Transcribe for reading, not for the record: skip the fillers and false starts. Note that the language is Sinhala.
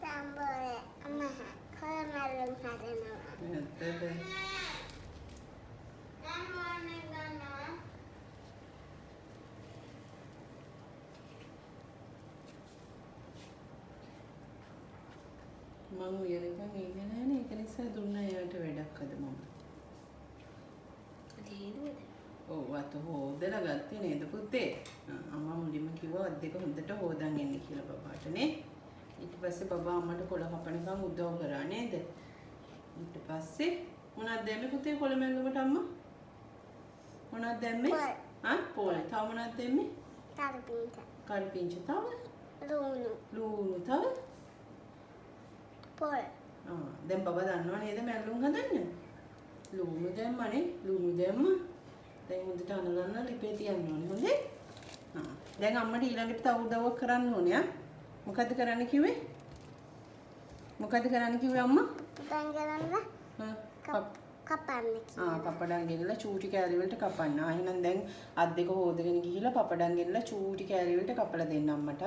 සම්බෝලේ අම්මා කොළමලුන් හදනවා. නැත්තද? සම්බෝලේ ගන්නවා. මම උයනකම් ඉන්නේ නෑනේ. ඒක නිසා දුන්නා එයාට වැඩක් අද මම. දේරුවද? ඔව් අත හොදලා ගත්තේ නේද පුතේ? අම්මා මුලින්ම කිව්වා අත් දෙක හොඳට හොදන් එන්න කියලා බබාට නේ. ඊට පස්සේ බබා අම්මට කොළ කපනකම් උදව් කරා නේද? ඊට පස්සේ මොනවද දැම්මේ පුතේ කොළ මැල්ලුමට අම්මා? මොනවද දැම්මේ? පොල්. තව මොනවද දැම්මේ? කරපිංච. කරපිංච තව? ලුණු තව? පොල්. දැන් බබා දන්නව නේද මැල්ලුම් හදන්න? ලුණු දැම්මනේ. ලුණු දැම්මා. දැන් හොඳට අනලන්න ලිපේ තියන්න ඕනේ. හොඳේ? දැන් අම්මට ඊළඟට තව උදව්වක් කරන්න ඕනේ ආ. මොකද්ද කරන්න කිව්වේ? මොකද්ද කරන්න කිව්වේ අම්මා? දැන් කරන්න කපන්න කිව්වා. පපඩම් ගෙනලා චූටි කෑලි වලට කපන්න. එහෙනම් දැන් අත් දෙක හොදගෙන ගිහිල්ලා පපඩම් ගෙනලා චූටි කෑලි වලට කපලා දෙන්න අම්මට.